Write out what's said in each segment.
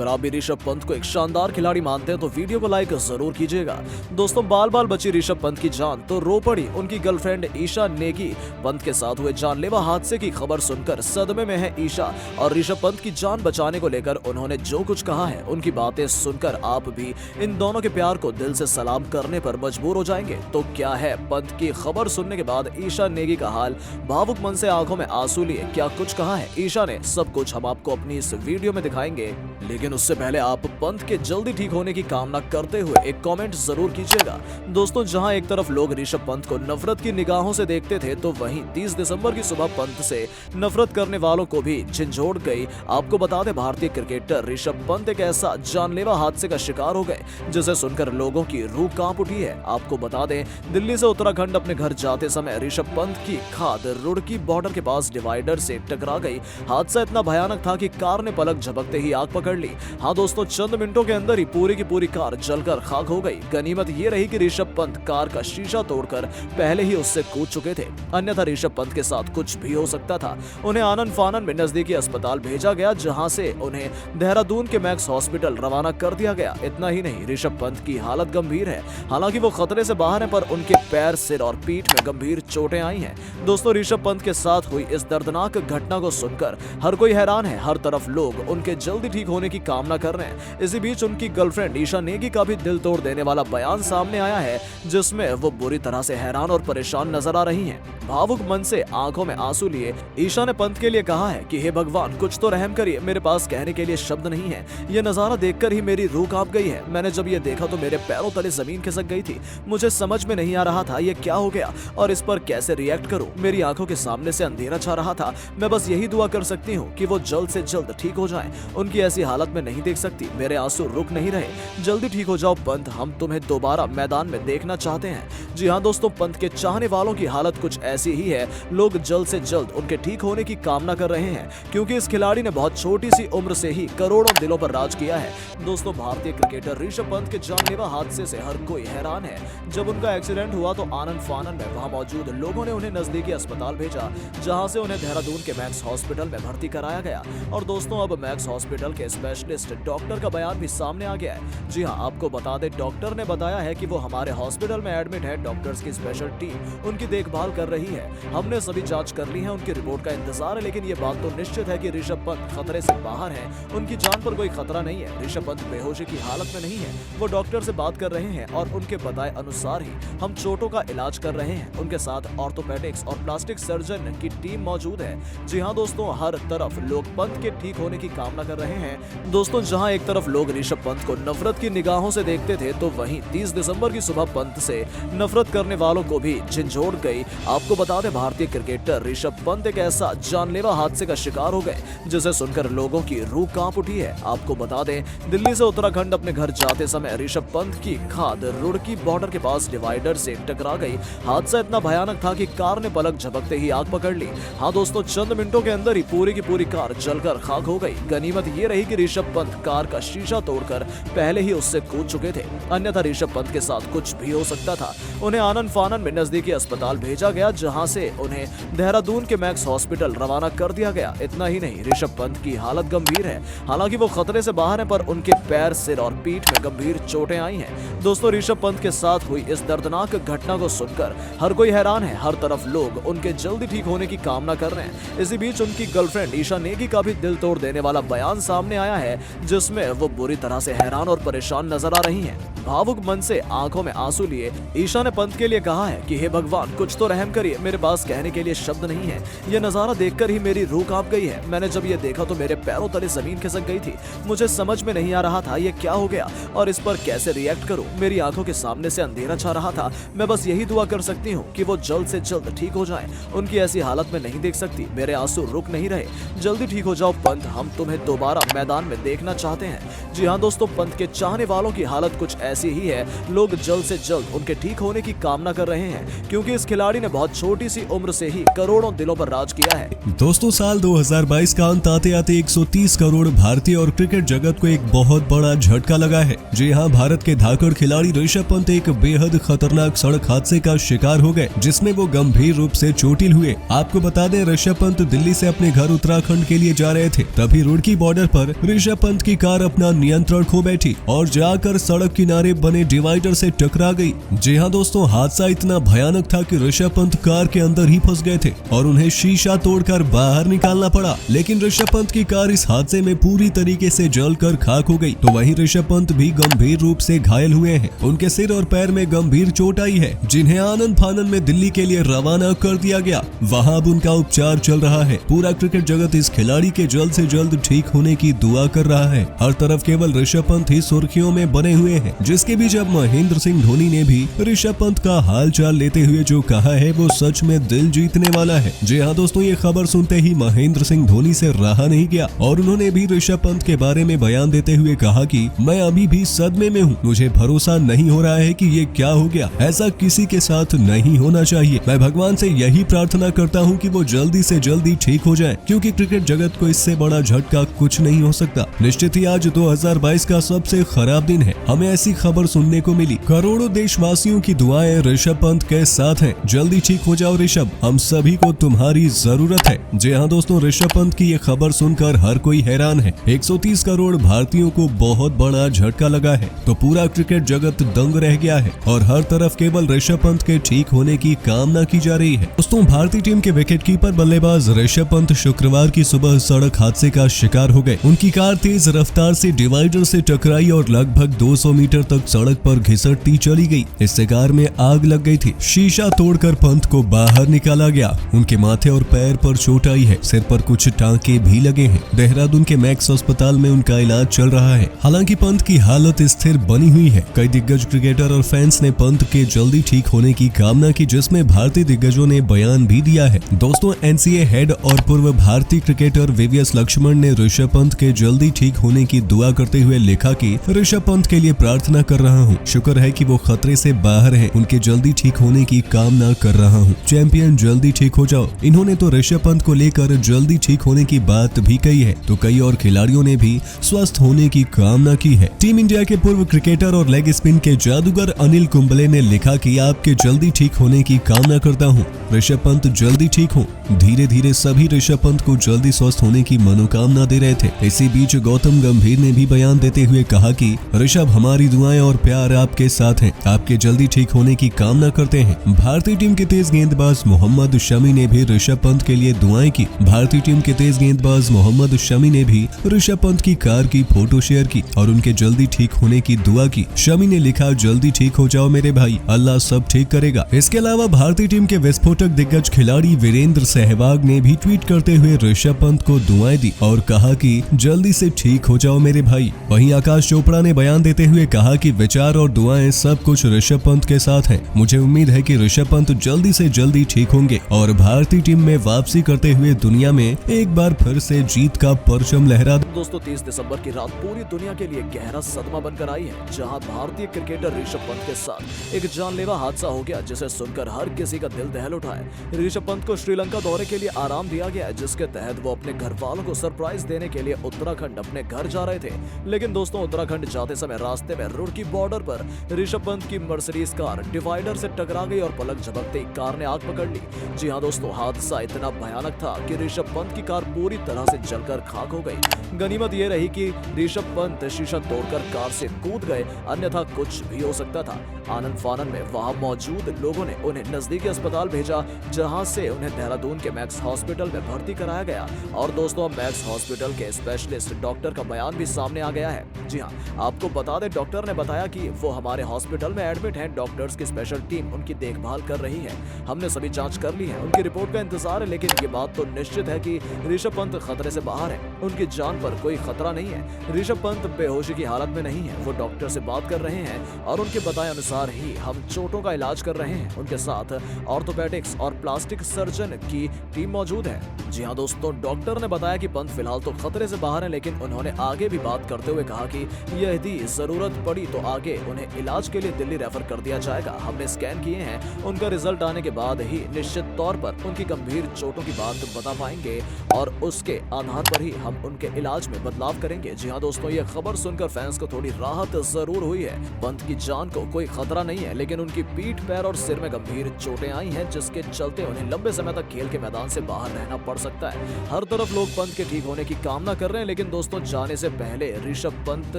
अगर आप भी ऋषभ पंत को एक शानदार खिलाड़ी मानते हैं तो वीडियो को लाइक जरूर कीजिएगा। दोस्तों, बाल बाल बची ऋषभ पंत की जान तो रो पड़ी उनकी गर्लफ्रेंड ईशा नेगी। पंत के साथ हुए जानलेवा हादसे की खबर सुनकर सदमे में है ईशा और ऋषभ पंत की जान बचाने को लेकर उन्होंने जो कुछ कहा है, उनकी बातें सुनकर आप भी इन दोनों के प्यार को दिल से सलाम करने पर मजबूर हो जाएंगे। तो क्या है पंत की खबर सुनने के बाद ईशा नेगी का हाल? भावुक मन से आंखों में आंसू लिए क्या कुछ कहा है ईशा ने, सब कुछ हम आपको अपनी इस वीडियो में दिखाएंगे। लेकिन उससे पहले आप पंत के जल्दी ठीक होने की कामना करते हुए एक कमेंट जरूर कीजिएगा। दोस्तों, जहां एक तरफ लोग ऋषभ पंत को नफरत की निगाहों से देखते थे तो वहीं 30 दिसंबर की सुबह पंत से नफरत करने वालों को भी झंझोड़ गई। आपको बता दें, भारतीय क्रिकेटर ऋषभ पंत एक ऐसा जानलेवा हादसे का शिकार हो गए जिसे सुनकर लोगों की रूह कांप उठी है। आपको बता दें, दिल्ली से उत्तराखंड अपने घर जाते समय ऋषभ पंत की खाद रुड़की बॉर्डर के पास डिवाइडर से टकरा गई। हादसा इतना भयानक था कि कार ने पलक झपकते ही आग पकड़ ली। हाँ दोस्तों, चंद मिनटों के अंदर ही पूरी की पूरी कार जलकर खाक हो गई। गनीमत ये रही कि ऋषभ पंत कार का शीशा तोड़कर पहले ही उससे कूद चुके थे, अन्यथा ऋषभ पंत के साथ कुछ भी हो सकता था। उन्हें आनंद फानन में नजदीकी अस्पताल भेजा गया, जहां से उन्हें देहरादून के मैक्स हॉस्पिटल रवाना कर दिया गया। इतना ही नहीं, ऋषभ पंत की हालत गंभीर है। हालांकि वो खतरे से बाहर है, पर उनके पैर, सिर और पीठ में गंभीर चोटें आई हैं। दोस्तों, ऋषभ पंत के साथ हुई इस दर्दनाक घटना को सुनकर हर कोई हैरान है। हर तरफ लोग उनके जल्दी ठीक होने की कामना कर रहे हैं। इसी बीच उनकी गर्लफ्रेंड ईशा नेगी का भी दिल तोड़ देने वाला बयान सामने आया है, जिसमें वो बुरी तरह से हैरान और परेशान नजर आ रही हैं। भावुक मन से आंखों में आंसू लिए ईशा ने पंत के लिए कहा है कि हे भगवान, कुछ तो रहम करिए, मेरे पास कहने के लिए शब्द नहीं है। ये नजारा देखकर ही मेरी रूह कांप गई है। मैंने जब ये देखा तो मेरे पैरों तले जमीन खिसक गई थी। मुझे समझ में नहीं आ रहा था ये क्या हो गया और इस पर कैसे रिएक्ट करूं। मेरी आंखों के सामने से अंधेरा छा रहा था। मैं बस यही दुआ कर सकती हूँ कि वो जल्द से जल्द ठीक हो जाएं। उनकी ऐसी हालत में नहीं देख सकती। मेरे आंसू रुक नहीं रहे। जल्दी ठीक हो जाओ पंत, हम तुम्हें दोबारा मैदान में देखना चाहते हैं। जी हाँ दोस्तों, पंत के चाहने वालों की हालत कुछ ऐसी ही है। लोग जल्द से जल्द उनके ठीक होने की कामना कर रहे हैं, क्योंकि इस खिलाड़ी ने बहुत छोटी सी उम्र से ही करोड़ों दिलों पर राज किया है। दोस्तों, भारतीय क्रिकेटर ऋषभ पंत के जानलेवा हादसे से हर कोई हैरान है। जब उनका एक्सीडेंट हुआ तो आनंद फानन में वहां मौजूद लोगों ने उन्हें नजदीकी अस्पताल भेजा, जहां से उन्हें देहरादून के मैक्स हॉस्पिटल में भर्ती कराया गया। और दोस्तों, अब मैक्स हॉस्पिटल के स्पेशलिस्ट डॉक्टर का बयान भी सामने आ गया है। जी हाँ, आपको बता दें, डॉक्टर ने बताया है कि वो हमारे हॉस्पिटल में एडमिट है। डॉक्टर्स की स्पेशल टीम उनकी देखभाल कर रही है। हमने सभी जांच कर ली है, उनकी रिपोर्ट का इंतजार है। लेकिन ये बात तो निश्चित है कि ऋषभ पंत खतरे से बाहर है। उनकी जान पर कोई खतरा नहीं है। ऋषभ पंत बेहोशी की हालत में नहीं है। वो डॉक्टर से बात कर रहे हैं और उनके बताए अनुसार ही हम चोटों का इलाज कर रहे हैं। उनके साथ ऑर्थोपेडिक्स और प्लास्टिक सर्जन की टीम मौजूद है। जी हाँ दोस्तों, हर तरफ लोग पंत के ठीक होने की कामना कर रहे हैं। दोस्तों, जहां एक तरफ लोग ऋषभ पंत को नफरत की निगाहों से देखते थे तो वहीं 30 दिसंबर की सुबह पंत से नफरत करने वालों को भी झंझोड़ गई। आपको बता दें, भारतीय क्रिकेटर ऋषभ पंत एक ऐसा जानलेवा हादसे का शिकार हो गए जिसे सुनकर लोगों की रूह कांप उठी है। आपको बता दें, दिल्ली से उत्तराखंड अपने घर जाते समय ऋषभ पंत की खाद रुड़की बॉर्डर के पास डिवाइडर से टकरा गई। हादसा इतना भयानक था कि कार ने पलक झपकते ही आग पकड़ ली। हाँ दोस्तों, चंद मिनटों के अंदर ही पूरी की पूरी कार जलकर खाक हो गई। गनीमत ये रही कि ऋषभ पंत कार का शीशा तोड़कर पहले ही उससे कूद चुके थे, अन्यथा ऋषभ पंत के साथ कुछ भी हो सकता था। उन्हें आनंद फानन में नजदीकी अस्पताल भेजा गया, जहां से उन्हें देहरादून के मैक्स हॉस्पिटल रवाना कर दिया गया। इतना ही नहीं, ऋषभ पंत की हालत गंभीर है। हालांकि वो खतरे से बाहर है, पर उनके पैर, सिर और पीठ में गंभीर चोटें आई हैं। दोस्तों, ऋषभ पंत के साथ हुई इस दर्दनाक घटना को सुनकर हर कोई हैरान है। हर तरफ लोग उनके जल्दी ठीक होने की कामना कर रहे हैं। इसी बीच उनकी गर्लफ्रेंड ईशा नेगी का भी दिल तोड़ देने वाला बयान सामने आया है, जिसमें वो बुरी तरह से हैरान और परेशान नजर आ रही हैं। भावुक मन से आंखों में आंसू लिए ईशा ने पंत के लिए कहा है कि हे भगवान, कुछ तो रहम करिए, मेरे पास कहने के लिए शब्द नहीं है। ये नजारा देखकर ही मेरी रूह कांप गई है। मैंने जब ये देखा तो मेरे पैरों तले जमीन खिसक गई थी। मुझे समझ में नहीं आ रहा था ये क्या हो गया और इस पर कैसे रिएक्ट करूं। मेरी आंखों के सामने से अंधेरा छा रहा था। मैं बस यही दुआ कर सकती हूँ कि वो जल्द से जल्द ठीक हो जाएं। उनकी ऐसी हालत में नहीं देख सकती। मेरे आंसू रुक नहीं रहे। जल्दी ठीक हो जाओ पंत, हम तुम्हें दोबारा मैदान में देखना चाहते हैं। जी हाँ दोस्तों, पंत के चाहने वालों की हालत कुछ ऐसी ही है, लोग जल्द से जल्द उनके ठीक होने की कामना कर रहे हैं, क्योंकि इस खिलाड़ी ने बहुत छोटी सी उम्र से ही करोड़ों दिलों पर राज किया है। दोस्तों, साल 2022 का अंत आते आते 130 करोड़ भारतीय और क्रिकेट जगत को एक बहुत बड़ा झटका लगा है। जी हाँ, भारत के धाकड़ खिलाड़ी ऋषभ पंत एक बेहद खतरनाक सड़क हादसे का शिकार हो गए, जिसमें वो गंभीर रूप से चोटिल हुए। आपको बता दें, ऋषभ पंत दिल्ली से अपने घर उत्तराखंड के लिए जा रहे थे, तभी रुड़की बॉर्डर पर ऋषभ पंत की कार अपना नियंत्रण खो बैठी और जाकर सड़क किनारे बने डिवाइडर से टकरा गई। जी हाँ दोस्तों, हादसा इतना भयानक था कि ऋषभ पंत कार के अंदर ही फंस गए थे और उन्हें शीशा तोड़कर बाहर निकालना पड़ा। लेकिन ऋषभ पंत की कार इस हादसे में पूरी तरीके से जलकर खाक हो गई। तो वहीं ऋषभ पंत भी गंभीर रूप से घायल हुए हैं। उनके सिर और पैर में गंभीर चोट आई है, जिन्हें आनन फानन में दिल्ली के लिए रवाना कर दिया गया। वहां अब उनका उपचार चल रहा है। पूरा क्रिकेट जगत इस खिलाड़ी के जल्द से जल्द ठीक होने की दुआ कर रहा है। हर तरफ केवल ऋषभ पंत ही सुर्खियों में बने हुए हैं, जिसके बीच अब महेंद्र सिंह धोनी ने भी ऋषभ पंत का हाल चाल लेते हुए जो कहा है वो सच में दिल जीतने वाला है। जी हाँ दोस्तों, ये खबर सुनते ही महेंद्र सिंह धोनी से रहा नहीं गया और उन्होंने भी ऋषभ पंत के बारे में बयान देते हुए कहा कि मैं अभी भी सदमे में हूँ। मुझे भरोसा नहीं हो रहा है कि ये क्या हो गया। ऐसा किसी के साथ नहीं होना चाहिए। मैं भगवान से यही प्रार्थना करता हूँ कि वो जल्दी से जल्दी ठीक हो जाए, क्योंकि क्रिकेट जगत को इससे बड़ा झटका कुछ नहीं हो सकता। निश्चित ही आज 2022 का सबसे खराब दिन है। हमें ऐसी खबर सुनने को मिली। करोड़ों देशवासियों की दुआएं ऋषभ पंत के साथ हैं। जल्दी ठीक हो जाओ ऋषभ, हम सभी को तुम्हारी जरूरत है। जी हाँ दोस्तों, ऋषभ पंत की ये खबर सुनकर हर कोई हैरान है। 130 करोड़ भारतीयों को बहुत बड़ा झटका लगा है, तो पूरा क्रिकेट जगत दंग रह गया है और हर तरफ केवल ऋषभ पंत के ठीक होने की कामना की जा रही है। दोस्तों, भारतीय टीम के विकेटकीपर बल्लेबाज ऋषभ पंत शुक्रवार की सुबह सड़क हादसे का शिकार हो गए। उनकी कार तेज रफ्तार से डिवाइडर से टकराई और लगभग 200 मीटर तक सड़क पर घिसटती चली गई। इससे कार में आग लग गई थी। शीशा तोड़कर पंत को बाहर निकाला गया। उनके माथे और पैर पर चोट आई है। सिर पर कुछ टांके भी लगे हैं। देहरादून के मैक्स अस्पताल में उनका इलाज चल रहा है। हालांकि पंत की हालत स्थिर बनी हुई है। कई दिग्गज क्रिकेटर और फैंस ने पंत के जल्दी ठीक होने की कामना की, जिसमें भारतीय दिग्गजों ने बयान भी दिया है। दोस्तों, एनसीए हेड और पूर्व भारतीय क्रिकेटर वीवीएस लक्ष्मण ने ऋषभ पंत के जल्दी ठीक होने की दुआ करते हुए लिखा कि ऋषभ पंत के लिए प्रार्थना कर रहा हूँ। शुक्र है कि वो खतरे से बाहर है। उनके जल्दी ठीक होने की कामना कर रहा हूँ। चैंपियन जल्दी ठीक हो जाओ। इन्होंने तो ऋषभ पंत को लेकर जल्दी ठीक होने की बात भी कही है। तो कई और खिलाड़ियों ने भी स्वस्थ होने की कामना की है। टीम इंडिया के पूर्व क्रिकेटर और लेग स्पिन के जादूगर अनिल कुंबले ने लिखा कि आपके जल्दी ठीक होने की कामना करता हूँ। ऋषभ पंत जल्दी ठीक हो। धीरे धीरे सभी ऋषभ पंत को जल्दी स्वस्थ होने की मनोकामना दे रहे थे। इसी बीच गौतम गंभीर ने भी बयान देते हुए कहा कि ऋषभ, हमारी दुआएं और प्यार आपके साथ हैं। आपके जल्दी ठीक होने की कामना करते हैं। भारतीय टीम के तेज गेंदबाज मोहम्मद शमी ने भी ऋषभ पंत के लिए दुआएं की। भारतीय टीम के तेज गेंदबाज मोहम्मद शमी ने भी ऋषभ पंत की कार की फोटो शेयर की और उनके जल्दी ठीक होने की दुआ की। शमी ने लिखा, जल्दी ठीक हो जाओ मेरे भाई, अल्लाह सब ठीक करेगा। इसके अलावा भारतीय टीम के विस्फोटक दिग्गज खिलाड़ी वीरेंद्र सहवाग ने भी ट्वीट करते हुए ऋषभ पंत को दुआएं दी और कहा कि जल्दी से ठीक हो जाओ मेरे भाई। वहीं आकाश चोपड़ा ने बयान देते हुए कहा कि विचार और दुआएं सब कुछ ऋषभ पंत के साथ हैं। मुझे उम्मीद है कि ऋषभ पंत जल्दी से जल्दी ठीक होंगे और भारतीय टीम में वापसी करते हुए दुनिया में एक बार फिर से जीत का परचम लहरा। दोस्तों, 30 दिसंबर की रात पूरी दुनिया के लिए गहरा सदमा बनकर आई है, जहां भारतीय क्रिकेटर ऋषभ पंत के साथ एक जानलेवा हादसा हो गया, जिसे सुनकर हर किसी का दिल दहल उठा है। ऋषभ पंत को श्रीलंका दौरे के लिए आराम दिया गया है, जिसके तहत वो अपने घर वालों को सरप्राइज देने के लिए उत्तराखंड अपने घर जा रहे थे। लेकिन दोस्तों, उत्तराखंड जाते समय रास्ते में रुड़की बॉर्डर पर ऋषभ पंत की मर्सिडीज कार डिवाइडर से टकरा गई और पलक झपकते ही कार ने आग पकड़ ली। जी हाँ दोस्तों, हादसा इतना भयानक था कि ऋषभ पंत की कार पूरी तरह से जलकर खाक हो गई। गनीमत ये रही कि ऋषभ पंत शीशा तोड़कर कार से कूद गए, अन्यथा कुछ भी हो सकता था। आनंद फानन में वहां मौजूद लोगों ने उन्हें नजदीकी अस्पताल भेजा, जहां से उन्हें देहरादून के मैक्स हॉस्पिटल में भर्ती कराया गया। और दोस्तों, मैक्स हॉस्पिटल के स्पेशलिस्ट डॉक्टर का बयान भी सामने आ गया है। जी हाँ, आपको बता दें, डॉक्टर ने बताया कि वो हमारे हॉस्पिटल में एडमिट हैं। डॉक्टर्स की स्पेशल टीम उनकी देखभाल कर रही है। हमने सभी जांच कर ली है, उनकी रिपोर्ट का इंतजार है। लेकिन ये बात तो निश्चित है कि ऋषभ पंत खतरे से बाहर है। उनकी जान पर कोई खतरा नहीं है। ऋषभ पंत बेहोशी की हालत में नहीं है। वो डॉक्टर से बात कर रहे हैं और उनके बताए अनुसार ही हम चोटों का इलाज कर रहे हैं। उनके साथ ऑर्थोपेडिक्स और प्लास्टिक सर्जन की टीम मौजूद है। जी हाँ दोस्तों, डॉक्टर ने बताया कि पंत फिलहाल तो खतरे से बाहर हैं, लेकिन उन्होंने आगे भी बात करते हुए कहा कि यदि जरूरत पड़ी तो आगे उन्हें इलाज के लिए दिल्ली रेफर कर दिया जाएगा। हमने स्कैन किए हैं, उनका रिजल्ट आने के बाद ही निश्चित तौर पर उनकी गंभीर चोटों की बात बता पाएंगे और उसके आधार पर ही हम उनके इलाज में बदलाव करेंगे। जी हाँ दोस्तों, ये खबर सुनकर फैंस को थोड़ी राहत जरूर हुई है। पंत की जान को कोई खतरा नहीं है, लेकिन उनकी पीठ, पैर और सिर में गंभीर चोटें आई हैं, जिसके चलते उन्हें लंबे समय तक खेल के मैदान से बाहर रहना पड़ सकता है। हर तरफ लोग पंत के ठीक होने की कामना कर रहे हैं, लेकिन दोस्तों जाने से पहले ऋषभ पंत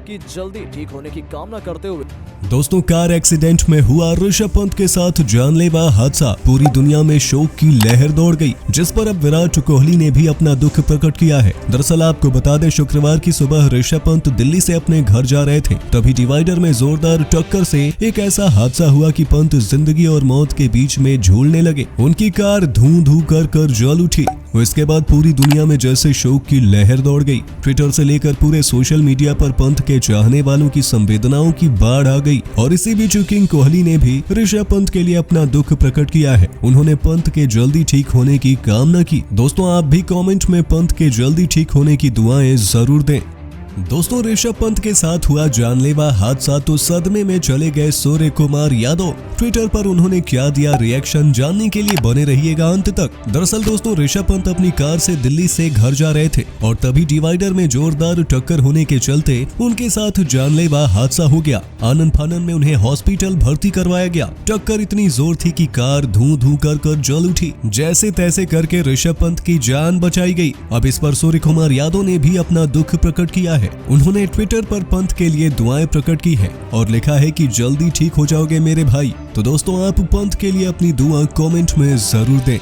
की जल्दी ठीक होने की कामना करते हुए दोस्तों, कार एक्सीडेंट में हुआ ऋषभ पंत के साथ जानलेवा हादसा, पूरी दुनिया में शोक की लहर दौड़ गई, जिस पर अब विराट कोहली ने भी अपना दुख प्रकट किया है। दरअसल आपको बता दें, शुक्रवार की सुबह ऋषभ पंत दिल्ली से अपने घर जा रहे थे, तभी डिवाइडर में जोरदार टक्कर से एक ऐसा हादसा हुआ कि पंत जिंदगी और मौत के बीच में झूलने लगे। उनकी कार धू धू कर जल उठी। इसके बाद पूरी दुनिया में जैसे शोक की लहर दौड़ गई। ट्विटर से लेकर पूरे सोशल मीडिया पर पंत के चाहने वालों की संवेदनाओं की बाढ़ आ गई और इसी बीच किंग कोहली ने भी ऋषभ पंत के लिए अपना दुख प्रकट किया है। उन्होंने पंत के जल्दी ठीक होने की कामना की। दोस्तों, आप भी कमेंट में पंत के जल्दी ठीक होने की दुआएं जरूर दें। दोस्तों, ऋषभ पंत के साथ हुआ जानलेवा हादसा तो सदमे में चले गए सूर्य कुमार यादव। ट्विटर पर उन्होंने क्या दिया रिएक्शन, जानने के लिए बने रहिएगा अंत तक। दरअसल दोस्तों, ऋषभ पंत अपनी कार से दिल्ली से घर जा रहे थे और तभी डिवाइडर में जोरदार टक्कर होने के चलते उनके साथ जानलेवा हादसा हो गया। आनन फानन में उन्हें हॉस्पिटल भर्ती करवाया गया। टक्कर इतनी जोर थी कि कार धू धू कर जल उठी। जैसे तैसे करके ऋषभ पंत की जान बचाई गई। अब इस पर सूर्य कुमार यादव ने भी अपना दुख प्रकट किया है। उन्होंने ट्विटर पर पंत के लिए दुआएं प्रकट की है और लिखा है कि जल्दी ठीक हो जाओगे मेरे भाई। तो दोस्तों, आप पंत के लिए अपनी दुआ कमेंट में जरूर दें।